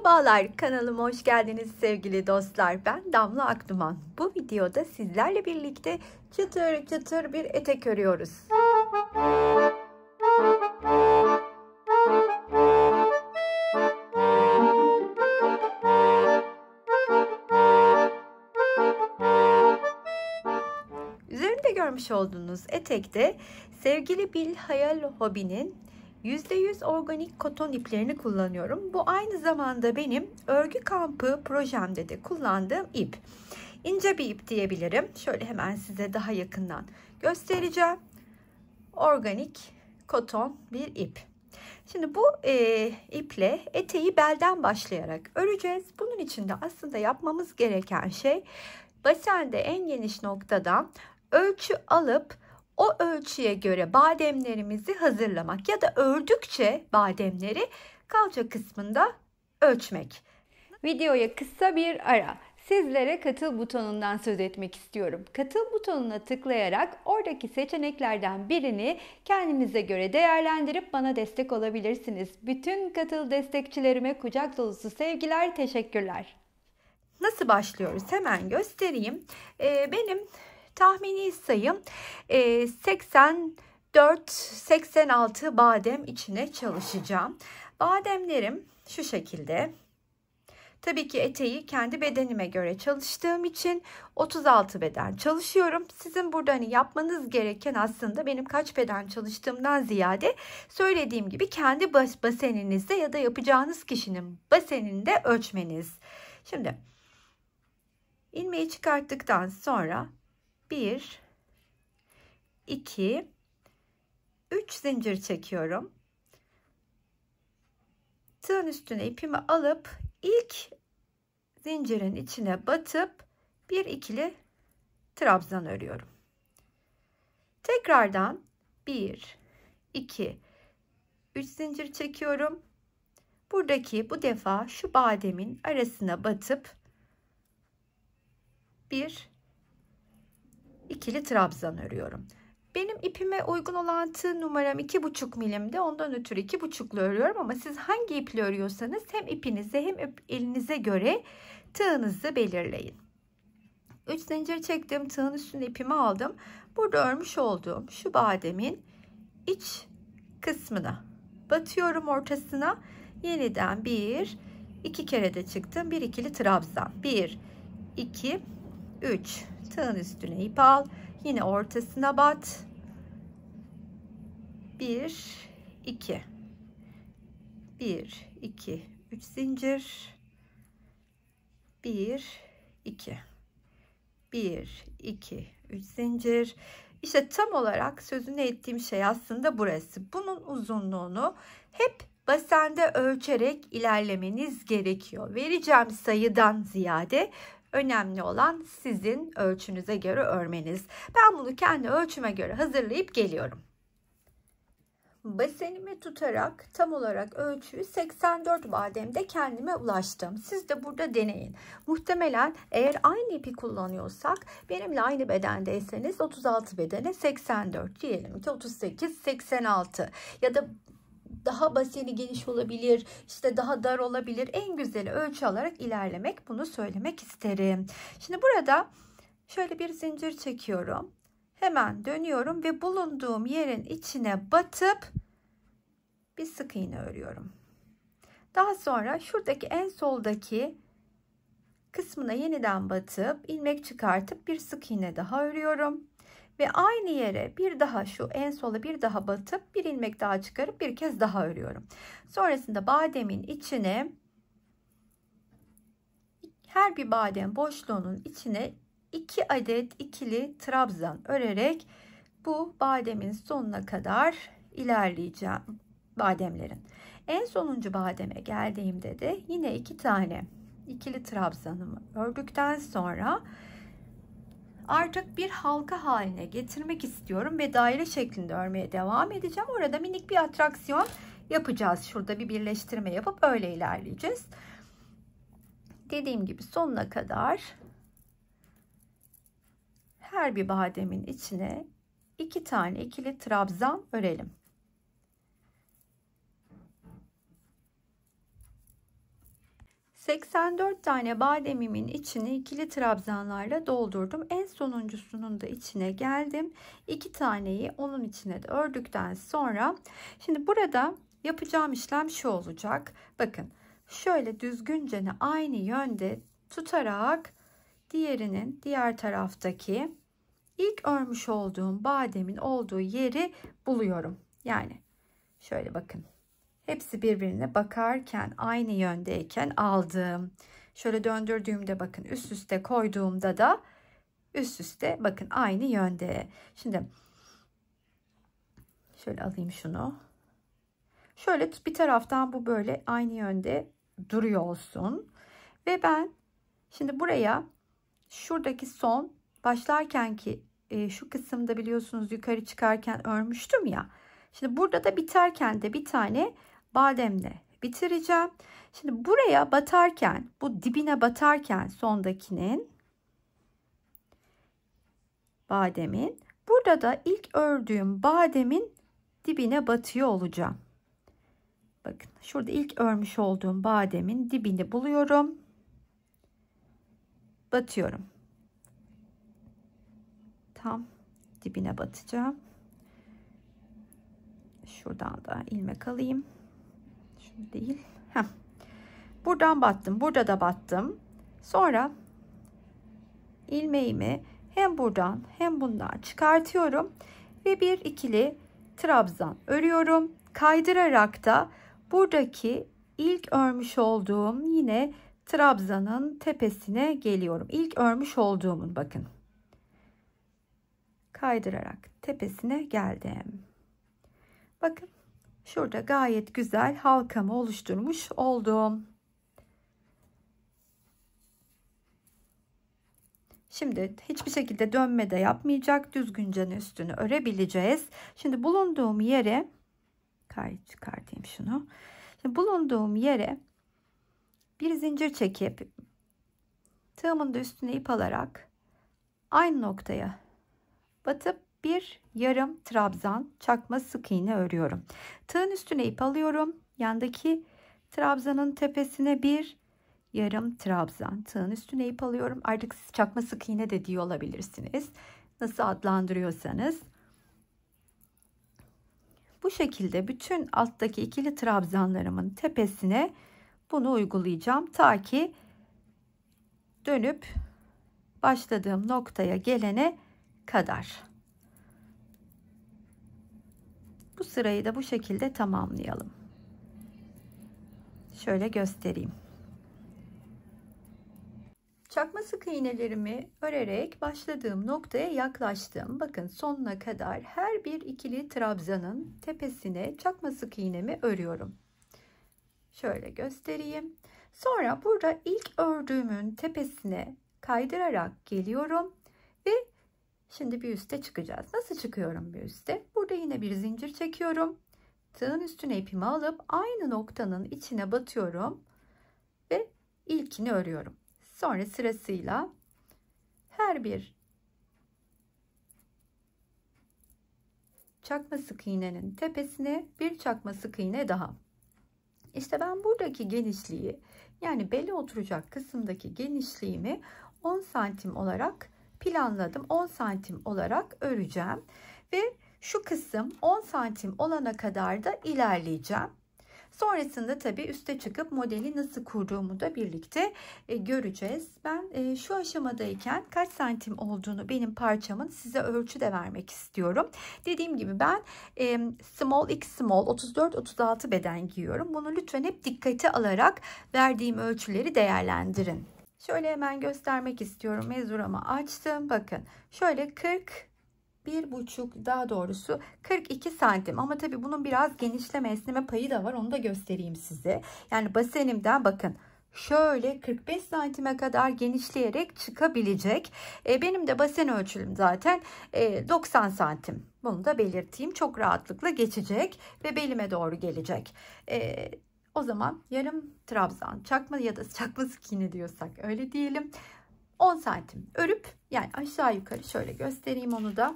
Merhabalar, kanalıma hoş geldiniz sevgili dostlar. Ben Damla Akduman. Bu videoda sizlerle birlikte çıtır çıtır bir etek örüyoruz. Üzerinde görmüş olduğunuz etekte sevgili Bil Hayal Hobby'nin %100 organik koton iplerini kullanıyorum. Bu aynı zamanda benim örgü kampı projemde de kullandığım ip. İnce bir ip diyebilirim. Şöyle hemen size daha yakından göstereceğim. Organik koton bir ip. Şimdi bu iple eteği belden başlayarak öreceğiz. Bunun için de aslında yapmamız gereken şey basende en geniş noktadan ölçü alıp o ölçüye göre bademlerimizi hazırlamak ya da ördükçe bademleri kalça kısmında ölçmek. Videoya kısa bir ara. Sizlere katıl butonundan söz etmek istiyorum. Katıl butonuna tıklayarak oradaki seçeneklerden birini kendinize göre değerlendirip bana destek olabilirsiniz. Bütün katıl destekçilerime kucak dolusu sevgiler, teşekkürler. Nasıl başlıyoruz? Hemen göstereyim. Benim tahmini sayım 84-86 badem içine çalışacağım. Bademlerim şu şekilde. Tabii ki eteği kendi bedenime göre çalıştığım için 36 beden çalışıyorum. Sizin burada hani yapmanız gereken aslında benim kaç beden çalıştığımdan ziyade söylediğim gibi kendi baseninizde ya da yapacağınız kişinin baseninde ölçmeniz. Şimdi ilmeği çıkarttıktan sonra 1, 2, 3 zincir çekiyorum. Tığın üstüne ipimi alıp ilk zincirin içine batıp bir ikili trabzan örüyorum. Tekrardan 1, 2, 3 zincir çekiyorum. Buradaki bu defa şu bademin arasına batıp bir ikili trabzan örüyorum. Benim ipime uygun olan tığ numaram 2,5 milimde, ondan ötürü 2,5'lu örüyorum ama siz hangi iple örüyorsanız hem ipinize hem elinize göre tığınızı belirleyin. 3 zincir çektim, tığın üstüne ipimi aldım. Burada örmüş olduğum şu bademin iç kısmına batıyorum, ortasına yeniden 1, 2 kere de çıktım, bir ikili trabzan, 1, 2, 3, tığın üstüne ip al, yine ortasına bat, 1, 2, 1, 2, 3 zincir, 1, 2, 1, 2, 3 zincir. İşte tam olarak sözünü ettiğim şey aslında burası. Bunun uzunluğunu hep basende ölçerek ilerlemeniz gerekiyor. Vereceğim sayıdan ziyade önemli olan sizin ölçünüze göre örmeniz. Ben bunu kendi ölçüme göre hazırlayıp geliyorum. Basenimi tutarak tam olarak ölçüyü 84 bademde kendime ulaştım. Siz de burada deneyin. Muhtemelen eğer aynı ipi kullanıyorsak, benimle aynı bedendeyseniz 36 bedene 84 diyelim ki 38, 86 ya da daha baseni geniş olabilir, işte daha dar olabilir. En güzeli ölçü alarak ilerlemek, bunu söylemek isterim. Şimdi burada şöyle bir zincir çekiyorum. Hemen dönüyorum ve bulunduğum yerin içine batıp bir sık iğne örüyorum. Daha sonra şuradaki en soldaki kısmına yeniden batıp ilmek çıkartıp bir sık iğne daha örüyorum. Ve aynı yere bir daha, şu en sola bir daha batıp bir ilmek daha çıkarıp bir kez daha örüyorum. Sonrasında bademin içine, her bir badem boşluğunun içine 2 adet ikili trabzan örerek bu bademin sonuna kadar ilerleyeceğim bademlerin. En sonuncu bademe geldiğimde de yine 2 tane ikili trabzanımı ördükten sonra artık bir halka haline getirmek istiyorum ve daire şeklinde örmeye devam edeceğim. Orada minik bir atraksiyon yapacağız. Şurada bir birleştirme yapıp öyle ilerleyeceğiz. Dediğim gibi sonuna kadar her bir bademin içine 2 tane ikili trabzan örelim. 84 tane bademimin içini ikili trabzanlarla doldurdum. En sonuncusunun da içine geldim. 2 taneyi onun içine de ördükten sonra şimdi burada yapacağım işlem şu olacak. Bakın şöyle düzgünce aynı yönde tutarak diğer taraftaki ilk örmüş olduğum bademin olduğu yeri buluyorum. Yani şöyle bakın. Hepsi birbirine bakarken aynı yöndeyken aldım. Şöyle döndürdüğümde bakın üst üste koyduğumda da üst üste bakın aynı yönde. Şimdi şöyle alayım şunu. Şöyle bir taraftan bu böyle aynı yönde duruyor olsun. Ve ben şimdi buraya şuradaki son başlarken ki şu kısımda biliyorsunuz yukarı çıkarken örmüştüm ya. Şimdi burada da biterken de bir tane bademle bitireceğim. Şimdi buraya batarken bu dibine batarken sondakinin bademin burada da ilk ördüğüm bademin dibine batıyor olacağım. Bakın şurada ilk örmüş olduğum bademin dibini buluyorum. Batıyorum. Tam dibine batacağım. Şuradan da ilmek alayım. Şunu değil. Heh. Buradan battım. Burada da battım. Sonra ilmeğimi hem buradan hem bundan çıkartıyorum. Ve bir ikili trabzan örüyorum. Kaydırarak da buradaki ilk örmüş olduğum yine trabzanın tepesine geliyorum. İlk örmüş olduğumun bakın. Kaydırarak tepesine geldim. Bakın şurada gayet güzel halkamı oluşturmuş oldum. Şimdi hiçbir şekilde dönme de yapmayacak. Düzgünce üstünü örebileceğiz. Şimdi bulunduğum yere çıkartayım şunu. Şimdi bulunduğum yere bir zincir çekip tığımın da üstüne ip alarak aynı noktaya batıp bir yarım trabzan çakma sık iğne örüyorum. Tığın üstüne ip alıyorum. Yandaki trabzanın tepesine bir yarım trabzan. Tığın üstüne ip alıyorum. Artık siz çakma sık iğne de diyor olabilirsiniz. Nasıl adlandırıyorsanız. Bu şekilde bütün alttaki ikili trabzanlarımın tepesine bunu uygulayacağım. Ta ki dönüp başladığım noktaya gelene kadar. Bu sırayı da bu şekilde tamamlayalım. Şöyle göstereyim. Çakma sık iğnelerimi örerek başladığım noktaya yaklaştım. Bakın sonuna kadar her bir ikili trabzanın tepesine çakma sık iğnemi örüyorum. Şöyle göstereyim. Sonra burada ilk ördüğümün tepesine kaydırarak geliyorum ve şimdi bir üste çıkacağız. Nasıl çıkıyorum bir üste? Burada yine bir zincir çekiyorum. Tığın üstüne ipimi alıp aynı noktanın içine batıyorum ve ilkini örüyorum. Sonra sırasıyla her bir çakma sık iğnenin tepesine bir çakma sık iğne daha. İşte ben buradaki genişliği, yani bele oturacak kısımdaki genişliğimi 10 santim olarak planladım. 10 santim olarak öreceğim ve şu kısım 10 santim olana kadar da ilerleyeceğim. Sonrasında tabii üste çıkıp modeli nasıl kurduğumu da birlikte göreceğiz. Ben şu aşamadayken kaç santim olduğunu benim parçamın size ölçü de vermek istiyorum. Dediğim gibi ben small x small 34-36 beden giyiyorum. Bunu lütfen hep dikkate alarak verdiğim ölçüleri değerlendirin. Şöyle hemen göstermek istiyorum. Mezuramı açtım. Bakın şöyle 41,5 daha doğrusu 42 santim ama tabii bunun biraz genişleme esneme payı da var, onu da göstereyim size. Yani basenimden bakın şöyle 45 santime kadar genişleyerek çıkabilecek. Benim de basen ölçüm zaten 90 santim, bunu da belirteyim. Çok rahatlıkla geçecek ve belime doğru gelecek. O zaman yarım trabzan çakma ya da çakma sık iğne diyorsak öyle diyelim, 10 santim örüp, yani aşağı yukarı şöyle göstereyim onu da.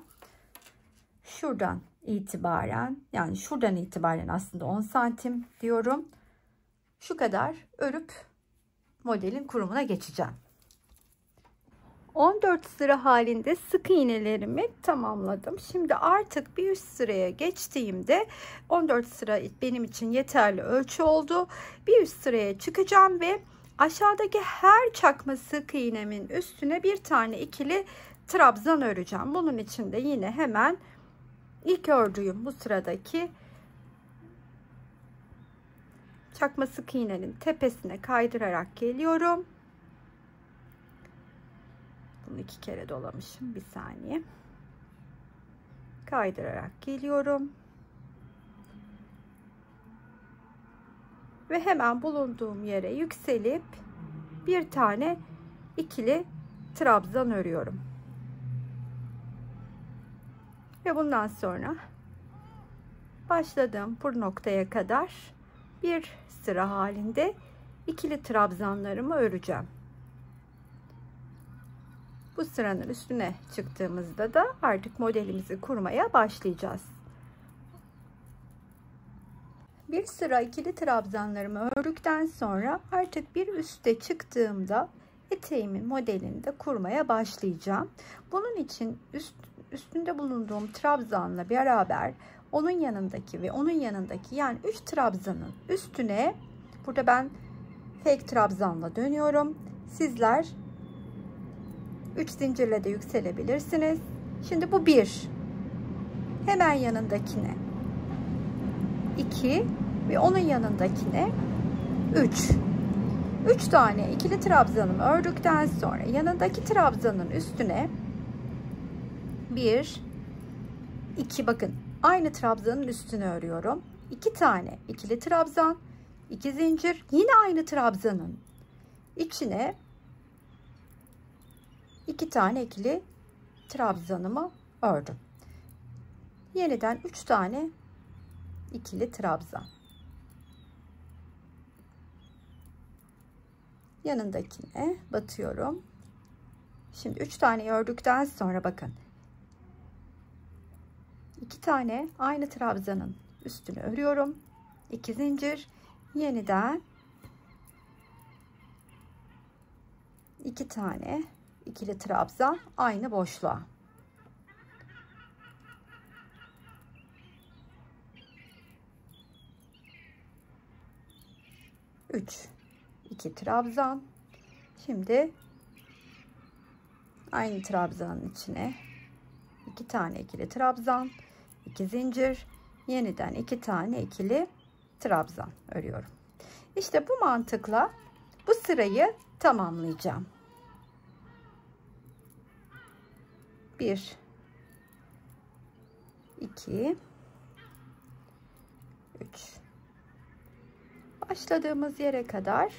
Şuradan itibaren, yani şuradan itibaren aslında 10 santim diyorum. Şu kadar örüp modelin kurumuna geçeceğim. 14 sıra halinde sık iğnelerimi tamamladım. Şimdi artık bir üst sıraya geçtiğimde 14 sıra benim için yeterli ölçü oldu. Bir üst sıraya çıkacağım ve aşağıdaki her çakma sık iğnemin üstüne bir tane ikili trabzan öreceğim. Bunun için de yine hemen ilk ördüğüm bu sıradaki çakma sık iğnenin tepesine kaydırarak geliyorum. Bunu 2 kere dolamışım. Bir saniye. Kaydırarak geliyorum. Ve hemen bulunduğum yere yükselip bir tane ikili trabzan örüyorum. Ve bundan sonra başladığım bu noktaya kadar bir sıra halinde ikili trabzanlarımı öreceğim. Bu sıranın üstüne çıktığımızda da artık modelimizi kurmaya başlayacağız. Bir sıra ikili trabzanlarımı ördükten sonra artık bir üste çıktığımda eteğimin modelini de kurmaya başlayacağım. Bunun için üstünde bulunduğum trabzanla beraber onun yanındaki ve onun yanındaki yani 3 trabzanın üstüne, burada ben fake trabzanla dönüyorum. Sizler 3 zincirle de yükselebilirsiniz. Şimdi bu 1. Hemen yanındakine 2 ve onun yanındakine 3. 3 tane ikili trabzanımı ördükten sonra yanındaki trabzanın üstüne 1 2, bakın aynı trabzanın üstüne örüyorum. 2 tane ikili trabzan, 2 zincir, yine aynı trabzanın içine 2 tane ikili trabzanımı ördüm. Yeniden 3 tane ikili trabzan. Yanındakine batıyorum. Şimdi 3 tane ördükten sonra bakın 2 tane aynı trabzanın üstüne örüyorum. 2 zincir, yeniden 2 tane ikili trabzan aynı boşluğa. Üç, 2 trabzan. Şimdi aynı trabzanın içine 2 tane ikili trabzan, 2 zincir, yeniden 2 tane ikili trabzan örüyorum. İşte bu mantıkla bu sırayı tamamlayacağım. 1 2 3. Başladığımız yere kadar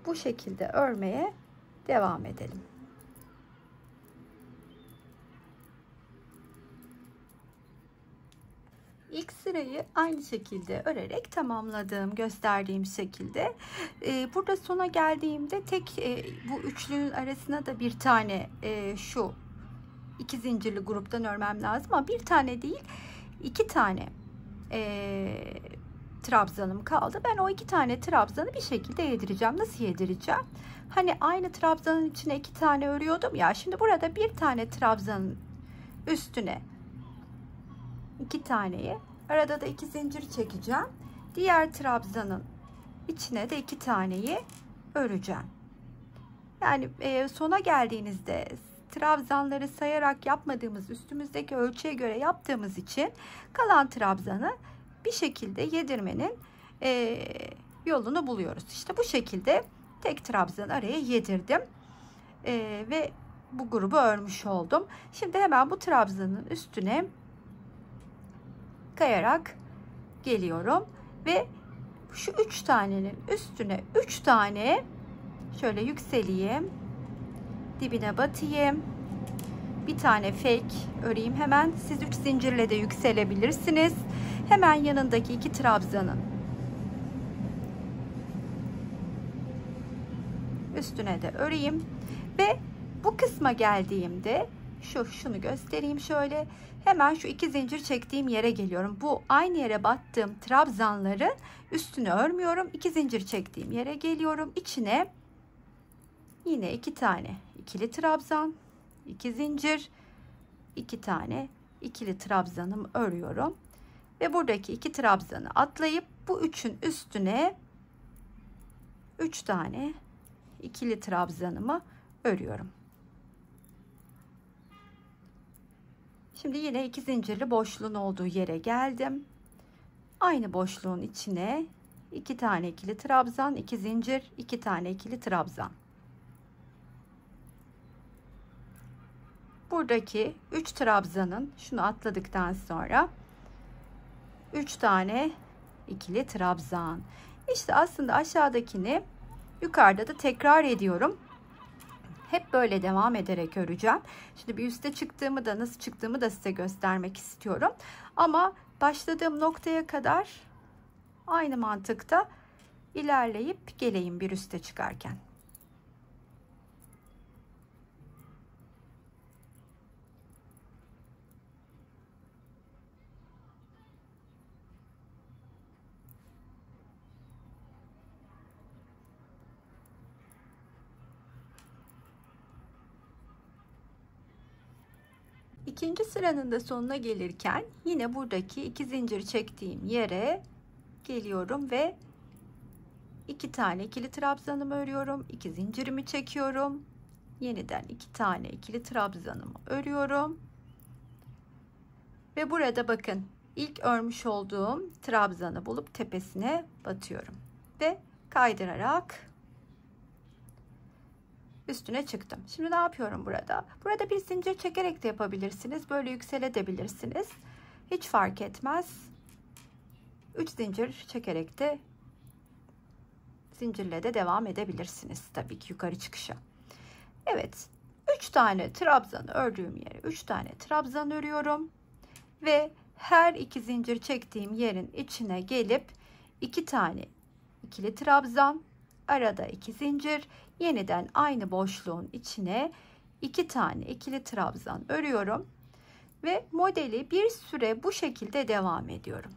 bu şekilde örmeye devam edelim. İlk sırayı aynı şekilde örerek tamamladığım, gösterdiğim şekilde. Burada sona geldiğimde bu üçlünün arasına da bir tane şu 2 zincirli gruptan örmem lazım ama bir tane değil 2 tane trabzanım kaldı. Ben o 2 tane trabzanı bir şekilde yedireceğim. Nasıl yedireceğim? Hani aynı trabzanın içine 2 tane örüyordum ya. Şimdi burada bir tane trabzanın üstüne 2 taneyi, arada da 2 zincir çekeceğim. Diğer trabzanın içine de 2 taneyi öreceğim. Yani sona geldiğinizde trabzanları sayarak yapmadığımız, üstümüzdeki ölçüye göre yaptığımız için kalan trabzanı bir şekilde yedirmenin yolunu buluyoruz. İşte bu şekilde tek trabzan araya yedirdim ve bu grubu örmüş oldum. Şimdi hemen bu trabzanın üstüne kayarak geliyorum ve şu 3 tanenin üstüne 3 tane şöyle yükseleyim, dibine batayım, bir tane fake öreyim. Hemen siz 3 zincirle de yükselebilirsiniz. Hemen yanındaki 2 trabzanın üstüne de öreyim ve bu kısma geldiğimde şunu göstereyim şöyle. Hemen şu 2 zincir çektiğim yere geliyorum. Bu aynı yere battığım trabzanların üstünü örmüyorum. 2 zincir çektiğim yere geliyorum. İçine Yine 2 tane ikili trabzan, 2 zincir, 2 tane ikili trabzanımı örüyorum ve buradaki 2 trabzanı atlayıp bu 3'ün üstüne 3 tane ikili trabzanımı örüyorum. Şimdi yine 2 zincirli boşluğun olduğu yere geldim. Aynı boşluğun içine 2 tane ikili trabzan, 2 zincir, 2 tane ikili trabzan. Buradaki 3 trabzanın şunu atladıktan sonra 3 tane ikili trabzan. İşte aslında aşağıdakini yukarıda da tekrar ediyorum. Hep böyle devam ederek öreceğim. Şimdi bir üste çıktığımı da nasıl çıktığımı da size göstermek istiyorum. Ama başladığım noktaya kadar aynı mantıkta ilerleyip geleyim bir üste çıkarken. İkinci sıranın da sonuna gelirken yine buradaki 2 zincir çektiğim yere geliyorum ve 2 tane ikili trabzanımı örüyorum. 2 zincirimi çekiyorum. Yeniden 2 tane ikili trabzanımı örüyorum. Ve burada bakın ilk örmüş olduğum trabzanı bulup tepesine batıyorum. Ve kaydırarak üstüne çıktım. Şimdi ne yapıyorum burada? Burada bir zincir çekerek de yapabilirsiniz. Böyle yükselebilirsiniz. Hiç fark etmez. 3 zincir çekerek de zincirle de devam edebilirsiniz. Tabii ki yukarı çıkışa. Evet. 3 tane trabzan ördüğüm yere 3 tane trabzan örüyorum. Ve her 2 zincir çektiğim yerin içine gelip 2 tane ikili trabzan, arada 2 zincir, yeniden aynı boşluğun içine 2 tane ikili trabzan örüyorum ve modeli bir süre bu şekilde devam ediyorum.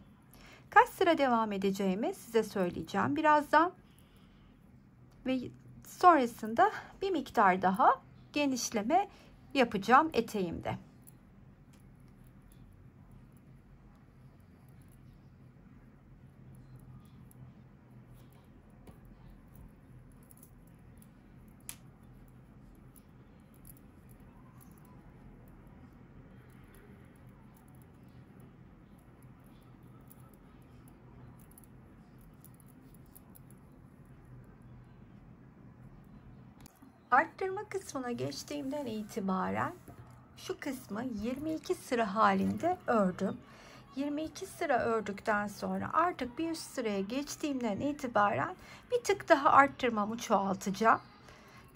Kaç sıra devam edeceğimi size söyleyeceğim birazdan ve sonrasında bir miktar daha genişleme yapacağım eteğimde. Arttırma kısmına geçtiğimden itibaren şu kısmı 22 sıra halinde ördüm. 22 sıra ördükten sonra artık bir üst sıraya geçtiğimden itibaren bir tık daha arttırmamı çoğaltacağım.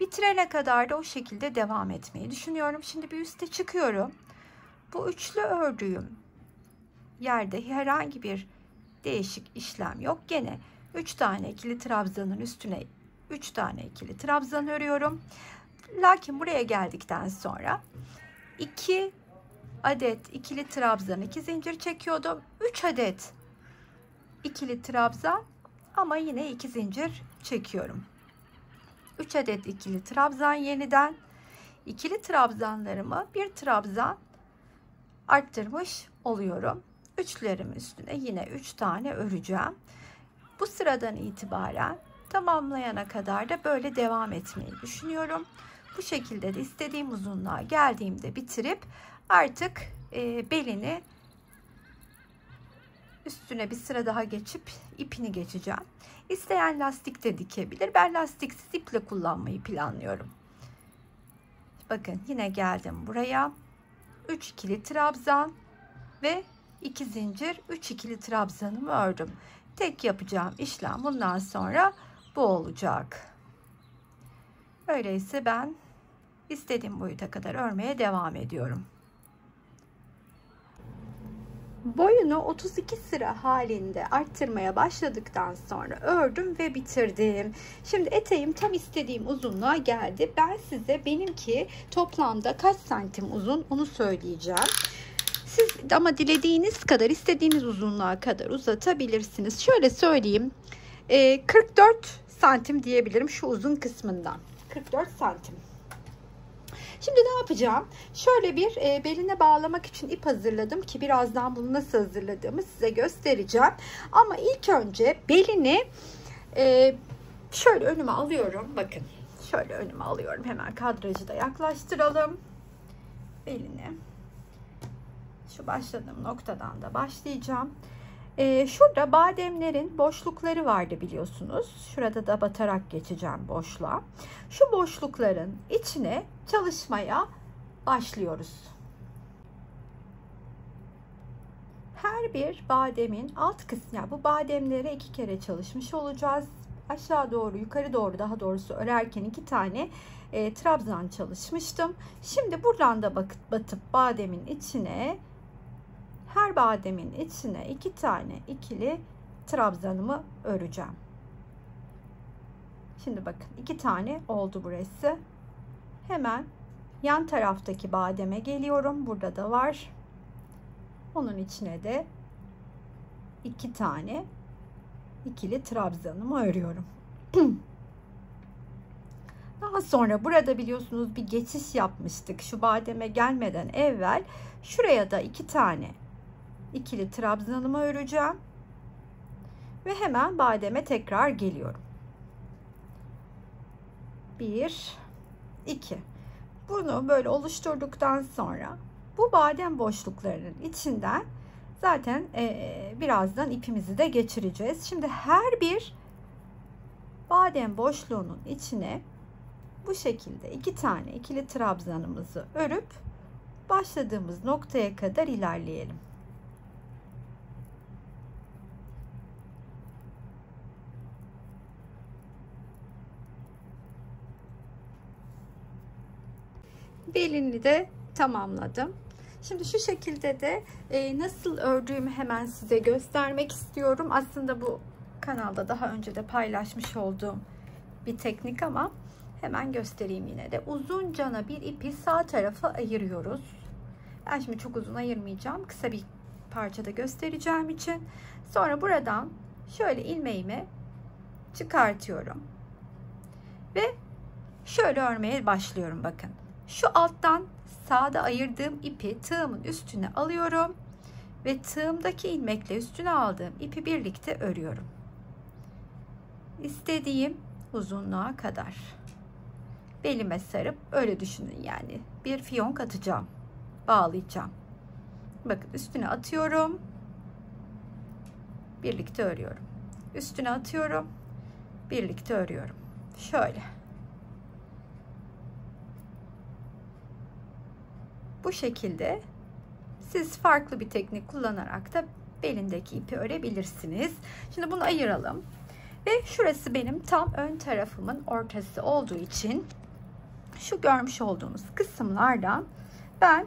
Bitirene kadar da o şekilde devam etmeyi düşünüyorum. Şimdi bir üste çıkıyorum. Bu üçlü ördüğüm yerde herhangi bir değişik işlem yok. Gene 3 tane ikili trabzanın üstüne 3 tane ikili trabzan örüyorum. Lakin buraya geldikten sonra 2 adet ikili trabzan, 2 zincir çekiyordum. 3 adet ikili trabzan ama yine 2 zincir çekiyorum. 3 adet ikili trabzan yeniden. İkili trabzanlarımı bir trabzan arttırmış oluyorum. Üçlerim üstüne yine 3 tane öreceğim. Bu sıradan itibaren tamamlayana kadar da böyle devam etmeyi düşünüyorum. Bu şekilde de istediğim uzunluğa geldiğimde bitirip artık belini üstüne bir sıra daha geçip ipini geçeceğim. İsteyen lastik de dikebilir. Ben lastiksiz iple kullanmayı planlıyorum. Bakın yine geldim buraya. 3 ikili trabzan ve 2 zincir, 3 ikili trabzanımı ördüm. Tek yapacağım işlem bundan sonra bu olacak. Öyleyse ben istediğim boyuta kadar örmeye devam ediyorum. Boyunu 32 sıra halinde arttırmaya başladıktan sonra ördüm ve bitirdim. Şimdi eteğim tam istediğim uzunluğa geldi. Ben size benimki toplamda kaç santim uzun onu söyleyeceğim. Siz ama dilediğiniz kadar, istediğiniz uzunluğa kadar uzatabilirsiniz. Şöyle söyleyeyim. 44 santim diyebilirim şu uzun kısmından. 44 santim. Şimdi ne yapacağım? Şöyle bir beline bağlamak için ip hazırladım ki birazdan bunu nasıl hazırladığımı size göstereceğim. Ama ilk önce belini şöyle önüme alıyorum. Bakın şöyle önüme alıyorum. Hemen kadrajı da yaklaştıralım. Belini şu başladığım noktadan da başlayacağım. Şurada bademlerin boşlukları vardı biliyorsunuz. Şurada da batarak geçeceğim boşluğa. Şu boşlukların içine çalışmaya başlıyoruz. Her bir bademin alt kısmı, yani bu bademlere 2 kere çalışmış olacağız. Aşağı doğru, yukarı doğru daha doğrusu örerken 2 tane trabzan çalışmıştım. Şimdi buradan da batıp bademin içine, her bademin içine 2 tane ikili trabzanımı öreceğim. Şimdi bakın 2 tane oldu burası. Hemen yan taraftaki bademe geliyorum. Burada da var. Onun içine de 2 tane ikili trabzanımı örüyorum. Daha sonra burada biliyorsunuz bir geçiş yapmıştık. Şu bademe gelmeden evvel şuraya da 2 tane ikili trabzanımı öreceğim. Ve hemen bademe tekrar geliyorum. 1, 2. Bunu böyle oluşturduktan sonra bu badem boşluklarının içinden zaten birazdan ipimizi de geçireceğiz. Şimdi her bir badem boşluğunun içine bu şekilde 2 tane ikili trabzanımızı örüp başladığımız noktaya kadar ilerleyelim. Belini de tamamladım. Şimdi şu şekilde de nasıl ördüğümü hemen size göstermek istiyorum. Aslında bu kanalda daha önce de paylaşmış olduğum bir teknik ama hemen göstereyim yine de. Uzuncana bir ipi sağ tarafa ayırıyoruz. Ben şimdi çok uzun ayırmayacağım. Kısa bir parçada göstereceğim için. Sonra buradan şöyle ilmeğimi çıkartıyorum. Ve şöyle örmeye başlıyorum bakın. Şu alttan sağda ayırdığım ipi tığımın üstüne alıyorum ve tığımdaki ilmekle üstüne aldığım ipi birlikte örüyorum. İstediğim uzunluğa kadar belime sarıp öyle düşünün, yani bir fiyonk atacağım, bağlayacağım. Bakın üstüne atıyorum, birlikte örüyorum. Üstüne atıyorum, birlikte örüyorum. Şöyle. Bu şekilde siz farklı bir teknik kullanarak da belindeki ipi örebilirsiniz. Şimdi bunu ayıralım. Ve şurası benim tam ön tarafımın ortası olduğu için şu görmüş olduğunuz kısımlardan ben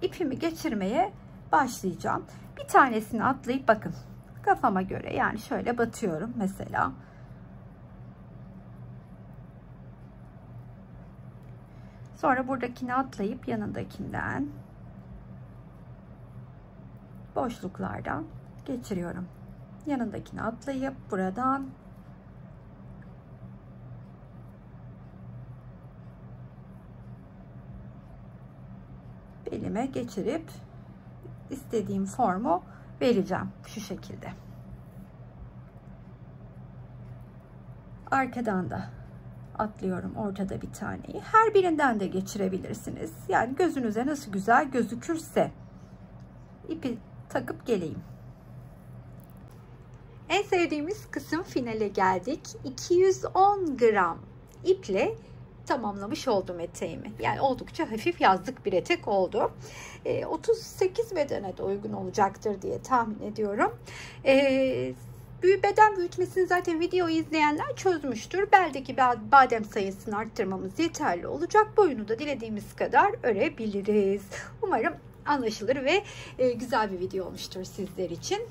ipimi geçirmeye başlayacağım. Bir tanesini atlayıp bakın kafama göre, yani şöyle batıyorum mesela. Sonra buradakini atlayıp yanındakinden boşluklardan geçiriyorum. Yanındakini atlayıp buradan belime geçirip istediğim formu vereceğim şu şekilde. Arkadan da atlıyorum ortada bir taneyi. Her birinden de geçirebilirsiniz. Yani gözünüze nasıl güzel gözükürse. İpi takıp geleyim. En sevdiğimiz kısım, finale geldik. 210 gram iple tamamlamış oldum eteğimi. Yani oldukça hafif yazlık bir etek oldu. 38 bedene de uygun olacaktır diye tahmin ediyorum. Beden büyütmesini zaten videoyu izleyenler çözmüştür. Beldeki badem sayısını arttırmamız yeterli olacak. Boyunu da dilediğimiz kadar örebiliriz. Umarım anlaşılır ve güzel bir video olmuştur sizler için.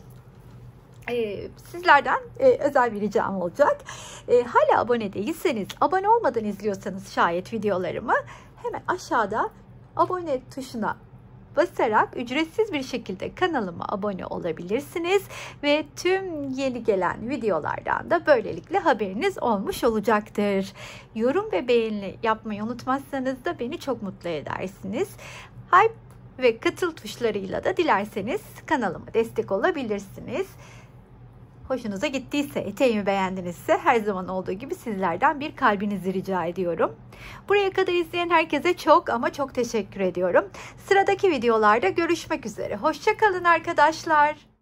Sizlerden özel bir ricam olacak. Hala abone değilseniz, abone olmadan izliyorsanız şayet videolarımı, hemen aşağıda abone tuşuna basarak ücretsiz bir şekilde kanalıma abone olabilirsiniz ve tüm yeni gelen videolardan da böylelikle haberiniz olmuş olacaktır. Yorum ve beğeni yapmayı unutmazsanız da beni çok mutlu edersiniz. Hype ve katıl tuşlarıyla da dilerseniz kanalıma destek olabilirsiniz. Hoşunuza gittiyse, eteğimi beğendinizse her zaman olduğu gibi sizlerden bir kalbinizi rica ediyorum. Buraya kadar izleyen herkese çok ama çok teşekkür ediyorum. Sıradaki videolarda görüşmek üzere. Hoşça kalın arkadaşlar.